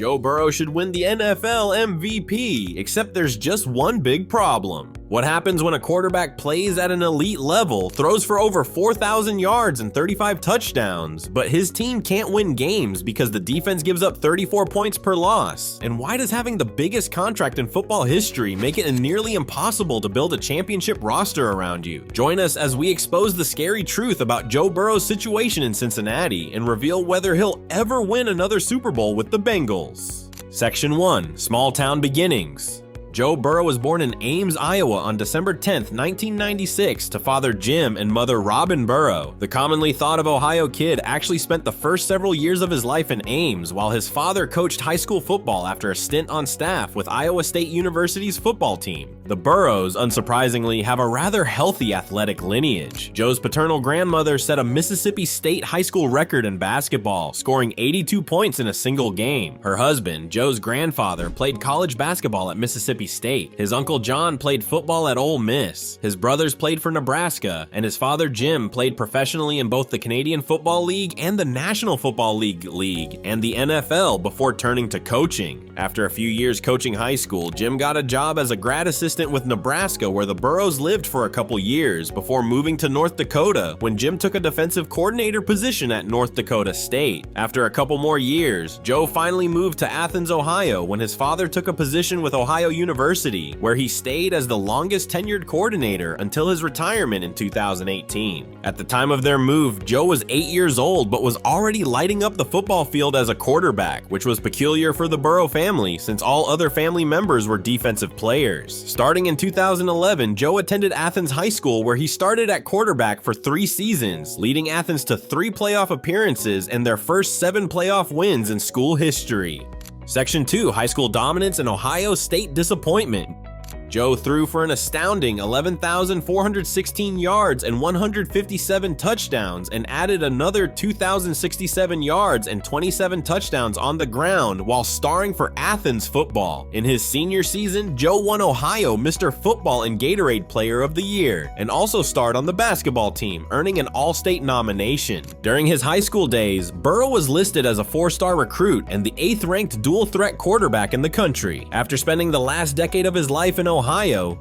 Joe Burrow should win the NFL MVP, except there's just one big problem. What happens when a quarterback plays at an elite level, throws for over 4,000 yards and 35 touchdowns, but his team can't win games because the defense gives up 34 points per loss? And why does having the biggest contract in football history make it nearly impossible to build a championship roster around you? Join us as we expose the scary truth about Joe Burrow's situation in Cincinnati and reveal whether he'll ever win another Super Bowl with the Bengals. Section 1. Small Town Beginnings. Joe Burrow was born in Ames, Iowa on December 10, 1996 to father Jim and mother Robin Burrow. The commonly thought of Ohio kid actually spent the first several years of his life in Ames, while his father coached high school football after a stint on staff with Iowa State University's football team. The Burrows, unsurprisingly, have a rather healthy athletic lineage. Joe's paternal grandmother set a Mississippi State high school record in basketball, scoring 82 points in a single game. Her husband, Joe's grandfather, played college basketball at Mississippi State. His uncle John played football at Ole Miss. His brothers played for Nebraska, and his father Jim played professionally in both the Canadian Football League and the National Football League and the NFL before turning to coaching. After a few years coaching high school, Jim got a job as a grad assistant with Nebraska, where the Burrows lived for a couple years before moving to North Dakota when Jim took a defensive coordinator position at North Dakota State. After a couple more years, Joe finally moved to Athens, Ohio when his father took a position with Ohio University, where he stayed as the longest tenured coordinator until his retirement in 2018. At the time of their move, Joe was 8 years old but was already lighting up the football field as a quarterback, which was peculiar for the Burrow family since all other family members were defensive players. Starting in 2011, Joe attended Athens High School, where he started at quarterback for 3 seasons, leading Athens to 3 playoff appearances and their first 7 playoff wins in school history. Section 2. High school dominance and Ohio State disappointment. Joe threw for an astounding 11,416 yards and 157 touchdowns and added another 2,067 yards and 27 touchdowns on the ground while starring for Athens football. In his senior season, Joe won Ohio Mr. Football and Gatorade Player of the Year and also starred on the basketball team, earning an All-State nomination. During his high school days, Burrow was listed as a 4-star recruit and the 8th-ranked dual-threat quarterback in the country. After spending the last decade of his life in Ohio,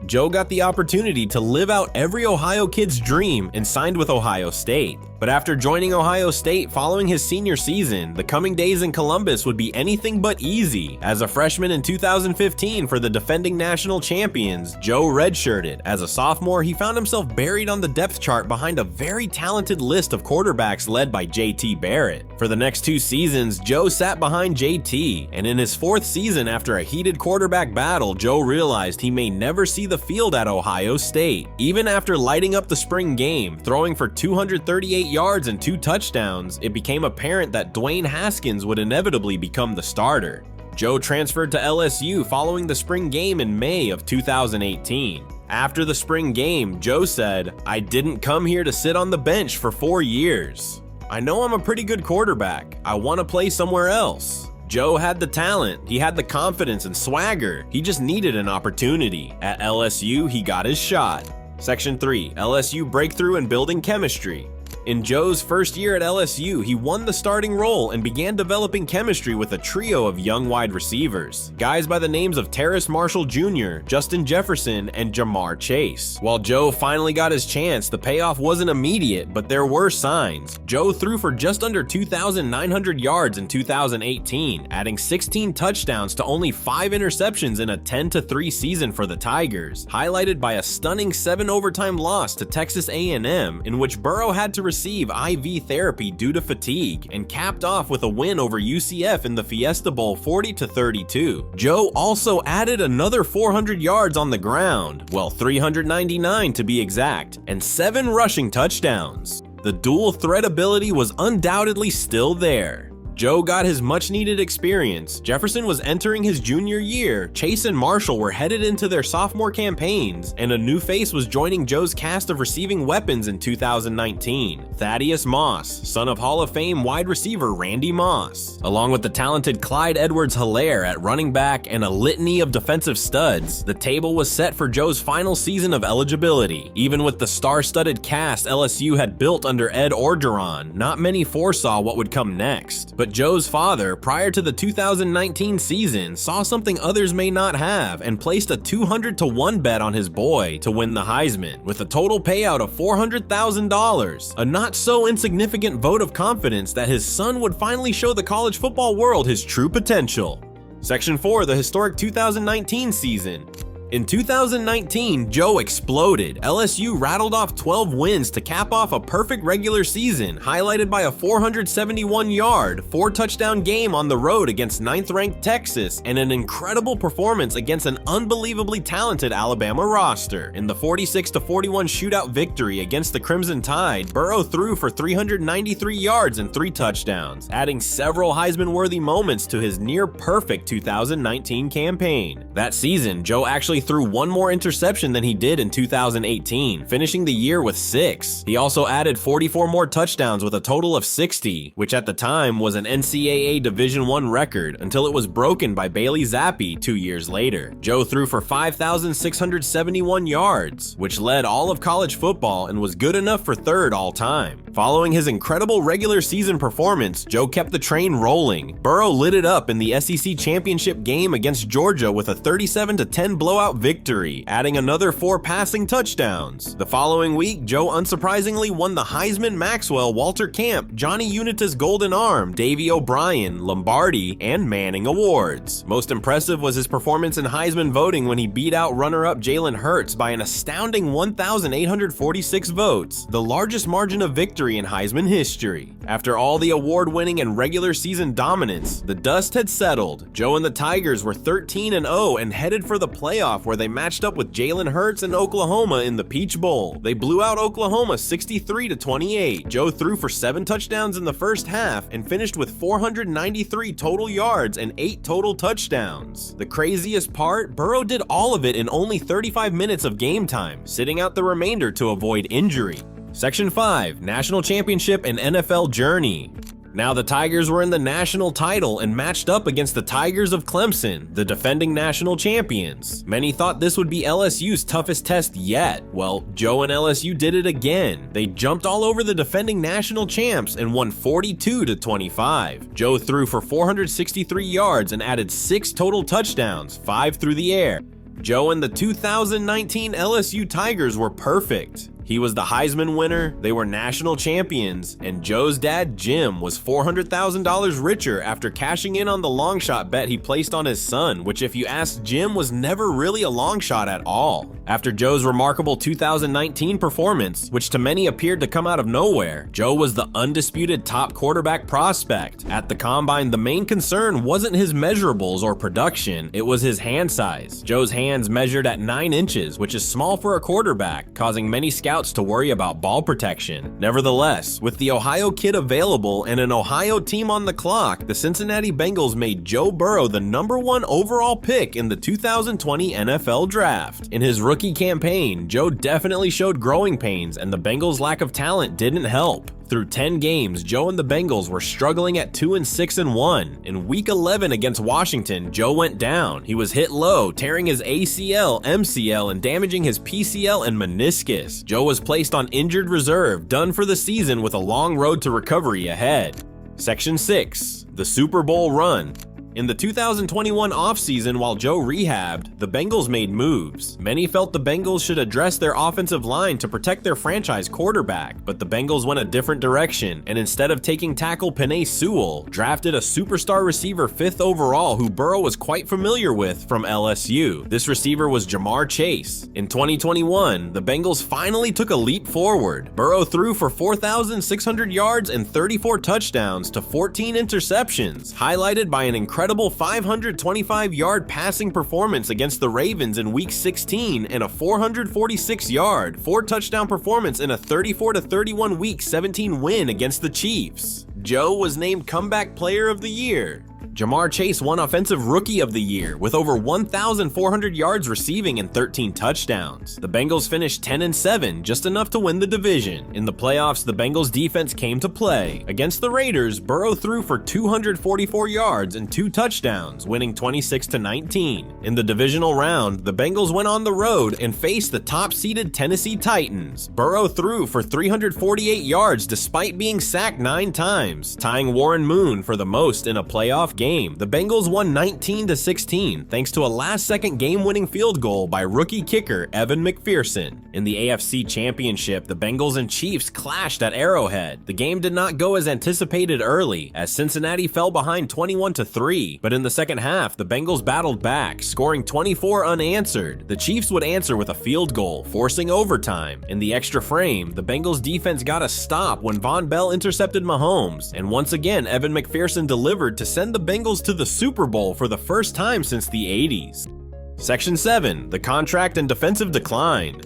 Joe got the opportunity to live out every Ohio kid's dream and signed with Ohio State. But after joining Ohio State following his senior season, the coming days in Columbus would be anything but easy. As a freshman in 2015 for the defending national champions, Joe redshirted. As a sophomore, he found himself buried on the depth chart behind a very talented list of quarterbacks led by JT Barrett. For the next 2 seasons, Joe sat behind JT, and in his 4th season after a heated quarterback battle, Joe realized he may never see the field at Ohio State. Even after lighting up the spring game, throwing for 238 yards and 2 touchdowns, it became apparent that Dwayne Haskins would inevitably become the starter. Joe transferred to LSU following the spring game in May of 2018. After the spring game, Joe said, "I didn't come here to sit on the bench for 4 years. I know I'm a pretty good quarterback. I want to play somewhere else." Joe had the talent, he had the confidence and swagger, he just needed an opportunity. At LSU, he got his shot. Section 3. LSU breakthrough and building chemistry. In Joe's first year at LSU, he won the starting role and began developing chemistry with a trio of young wide receivers, guys by the names of Terrace Marshall Jr., Justin Jefferson, and Jamar Chase. While Joe finally got his chance, the payoff wasn't immediate, but there were signs. Joe threw for just under 2,900 yards in 2018, adding 16 touchdowns to only 5 interceptions in a 10-3 season for the Tigers, highlighted by a stunning 7-overtime loss to Texas A&M, in which Burrow had to receive IV therapy due to fatigue, and capped off with a win over UCF in the Fiesta Bowl 40-32. Joe also added another 400 yards on the ground, well 399 to be exact, and 7 rushing touchdowns. The dual threat ability was undoubtedly still there. Joe got his much-needed experience. Jefferson was entering his junior year, Chase and Marshall were headed into their sophomore campaigns, and a new face was joining Joe's cast of receiving weapons in 2019. Thaddeus Moss, son of Hall of Fame wide receiver Randy Moss, along with the talented Clyde Edwards-Helaire at running back and a litany of defensive studs. The table was set for Joe's final season of eligibility. Even with the star-studded cast LSU had built under Ed Orgeron, not many foresaw what would come next. But But Joe's father, prior to the 2019 season, saw something others may not have and placed a 200-to-1 bet on his boy to win the Heisman, with a total payout of $400,000, a not so insignificant vote of confidence that his son would finally show the college football world his true potential. Section 4, the historic 2019 season. In 2019, Joe exploded. LSU rattled off 12 wins to cap off a perfect regular season, highlighted by a 471-yard, 4-touchdown game on the road against 9th-ranked Texas, and an incredible performance against an unbelievably talented Alabama roster. In the 46-41 shootout victory against the Crimson Tide, Burrow threw for 393 yards and 3 touchdowns, adding several Heisman-worthy moments to his near-perfect 2019 campaign. That season, Joe actually threw one more interception than he did in 2018, finishing the year with 6. He also added 44 more touchdowns with a total of 60, which at the time was an NCAA Division I record until it was broken by Bailey Zappi 2 years later. Joe threw for 5,671 yards, which led all of college football and was good enough for 3rd all time. Following his incredible regular season performance, Joe kept the train rolling. Burrow lit it up in the SEC championship game against Georgia with a 37-10 blowout victory, adding another 4 passing touchdowns. The following week, Joe unsurprisingly won the Heisman, Maxwell, Walter Camp, Johnny Unitas Golden Arm, Davey O'Brien, Lombardi, and Manning awards. Most impressive was his performance in Heisman voting when he beat out runner-up Jalen Hurts by an astounding 1,846 votes, the largest margin of victory in Heisman history. After all the award-winning and regular season dominance, the dust had settled. Joe and the Tigers were 13-0 and headed for the playoff, where they matched up with Jalen Hurts and Oklahoma in the Peach Bowl. They blew out Oklahoma 63-28. Joe threw for 7 touchdowns in the first half and finished with 493 total yards and 8 total touchdowns. The craziest part, Burrow did all of it in only 35 minutes of game time, sitting out the remainder to avoid injury. Section 5, National Championship and NFL Journey. Now the Tigers were in the national title and matched up against the Tigers of Clemson, the defending national champions. Many thought this would be LSU's toughest test yet. Well, Joe and LSU did it again. They jumped all over the defending national champs and won 42-25. Joe threw for 463 yards and added 6 total touchdowns, 5 through the air. Joe and the 2019 LSU Tigers were perfect. He was the Heisman winner, they were national champions, and Joe's dad, Jim, was $400,000 richer after cashing in on the long shot bet he placed on his son, which if you ask Jim was never really a long shot at all. After Joe's remarkable 2019 performance, which to many appeared to come out of nowhere, Joe was the undisputed top quarterback prospect. At the combine, the main concern wasn't his measurables or production, it was his hand size. Joe's hands measured at 9 inches, which is small for a quarterback, causing many scouts to worry about ball protection. Nevertheless, with the Ohio kid available and an Ohio team on the clock, the Cincinnati Bengals made Joe Burrow the #1 overall pick in the 2020 NFL Draft. In his rookie campaign, Joe definitely showed growing pains, and the Bengals' lack of talent didn't help. Through 10 games, Joe and the Bengals were struggling at 2-6-1. In Week 11 against Washington, Joe went down. He was hit low, tearing his ACL, MCL, and damaging his PCL and meniscus. Joe was placed on injured reserve, done for the season with a long road to recovery ahead. Section 6, the Super Bowl run. In the 2021 offseason, while Joe rehabbed, the Bengals made moves. Many felt the Bengals should address their offensive line to protect their franchise quarterback, but the Bengals went a different direction, and instead of taking tackle Penei Sewell, drafted a superstar receiver 5th overall who Burrow was quite familiar with from LSU. This receiver was Jamar Chase. In 2021, the Bengals finally took a leap forward. Burrow threw for 4,600 yards and 34 touchdowns to 14 interceptions, highlighted by an incredible 525-yard passing performance against the Ravens in Week 16 and a 446-yard, 4-touchdown performance in a 34-31 Week 17 win against the Chiefs. Joe was named Comeback Player of the Year. Jamar Chase won Offensive Rookie of the Year with over 1,400 yards receiving and 13 touchdowns. The Bengals finished 10-7, just enough to win the division. In the playoffs, the Bengals defense came to play. Against the Raiders, Burrow threw for 244 yards and 2 touchdowns, winning 26-19. In the divisional round, the Bengals went on the road and faced the top-seeded Tennessee Titans. Burrow threw for 348 yards despite being sacked 9 times. times, tying Warren Moon for the most in a playoff game. The Bengals won 19-16 thanks to a last-second game-winning field goal by rookie kicker Evan McPherson. In the AFC Championship, the Bengals and Chiefs clashed at Arrowhead. The game did not go as anticipated early, as Cincinnati fell behind 21-3, but in the second half, the Bengals battled back, scoring 24 unanswered. The Chiefs would answer with a field goal, forcing overtime. In the extra frame, the Bengals defense got a stop when Von Bell intercepted Mahomes, and once again, Evan McPherson delivered to send the Bengals to the Super Bowl for the first time since the 80s. Section 7, the contract and defensive decline.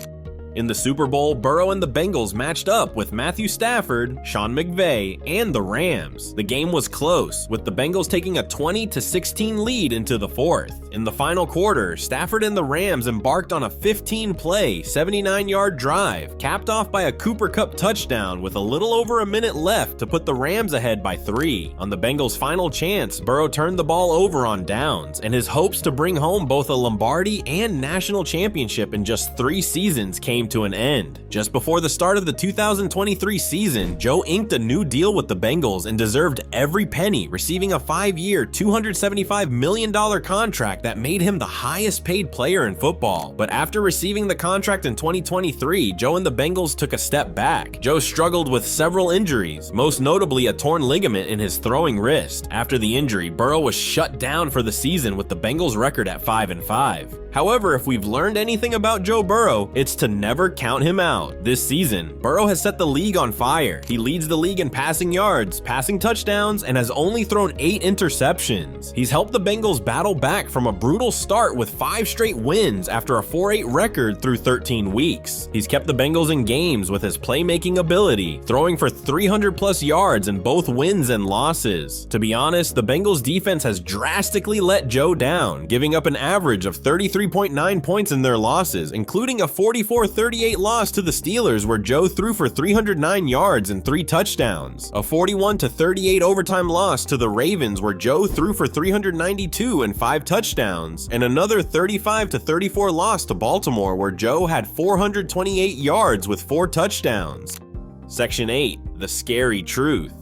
In the Super Bowl, Burrow and the Bengals matched up with Matthew Stafford, Sean McVay, and the Rams. The game was close, with the Bengals taking a 20-16 lead into the fourth. In the final quarter, Stafford and the Rams embarked on a 15-play, 79-yard drive, capped off by a Cooper Kupp touchdown with a little over a minute left to put the Rams ahead by 3. On the Bengals' final chance, Burrow turned the ball over on downs, and his hopes to bring home both a Lombardi and national championship in just 3 seasons came to an end. Just before the start of the 2023 season, Joe inked a new deal with the Bengals and deserved every penny, receiving a 5-year, $275 million contract that made him the highest paid player in football. But after receiving the contract in 2023, Joe and the Bengals took a step back. Joe struggled with several injuries, most notably a torn ligament in his throwing wrist. After the injury, Burrow was shut down for the season with the Bengals' record at 5-5. However, if we've learned anything about Joe Burrow, it's to never count him out. This season, Burrow has set the league on fire. He leads the league in passing yards, passing touchdowns, and has only thrown 8 interceptions. He's helped the Bengals battle back from a brutal start with 5 straight wins after a 4-8 record through 13 weeks. He's kept the Bengals in games with his playmaking ability, throwing for 300+ yards in both wins and losses. To be honest, the Bengals defense has drastically let Joe down, giving up an average of 33.9 points in their losses, including a 44-38 loss to the Steelers where Joe threw for 309 yards and 3 touchdowns, a 41-38 overtime loss to the Ravens where Joe threw for 392 and 5 touchdowns, and another 35-34 loss to Baltimore where Joe had 428 yards with 4 touchdowns. Section 8, the scary truth.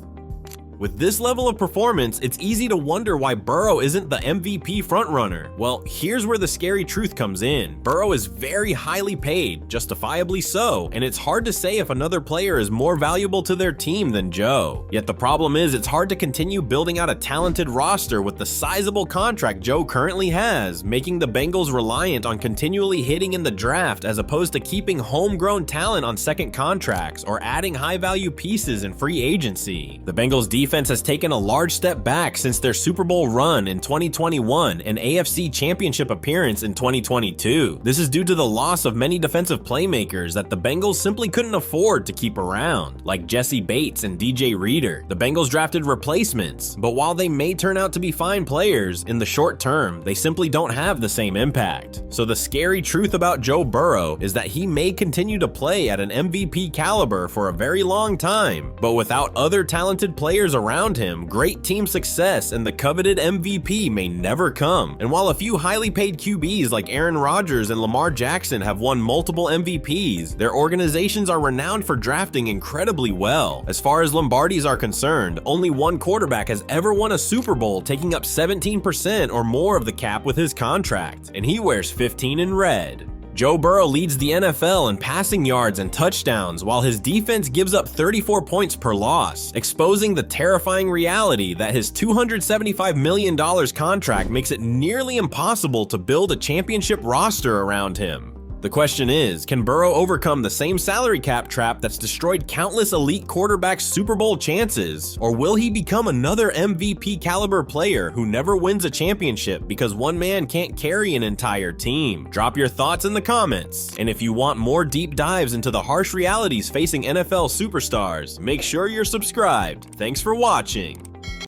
With this level of performance, it's easy to wonder why Burrow isn't the MVP frontrunner. Well, here's where the scary truth comes in. Burrow is very highly paid, justifiably so, and it's hard to say if another player is more valuable to their team than Joe. Yet the problem is it's hard to continue building out a talented roster with the sizable contract Joe currently has, making the Bengals reliant on continually hitting in the draft as opposed to keeping homegrown talent on second contracts or adding high-value pieces in free agency. The Bengals defense has taken a large step back since their Super Bowl run in 2021 and AFC Championship appearance in 2022. This is due to the loss of many defensive playmakers that the Bengals simply couldn't afford to keep around, like Jesse Bates and DJ Reader. The Bengals drafted replacements, but while they may turn out to be fine players, in the short term, they simply don't have the same impact. So the scary truth about Joe Burrow is that he may continue to play at an MVP caliber for a very long time, but without other talented players around him, great team success and the coveted MVP may never come. And while a few highly paid QBs like Aaron Rodgers and Lamar Jackson have won multiple MVPs, their organizations are renowned for drafting incredibly well. As far as Lombardis are concerned, only one quarterback has ever won a Super Bowl, taking up 17% or more of the cap with his contract, and he wears 15 in red. Joe Burrow leads the NFL in passing yards and touchdowns, while his defense gives up 34 points per loss, exposing the terrifying reality that his $275 million contract makes it nearly impossible to build a championship roster around him. The question is, can Burrow overcome the same salary cap trap that's destroyed countless elite quarterbacks' Super Bowl chances, or will he become another MVP caliber player who never wins a championship because one man can't carry an entire team? Drop your thoughts in the comments, and if you want more deep dives into the harsh realities facing NFL superstars, make sure you're subscribed. Thanks for watching.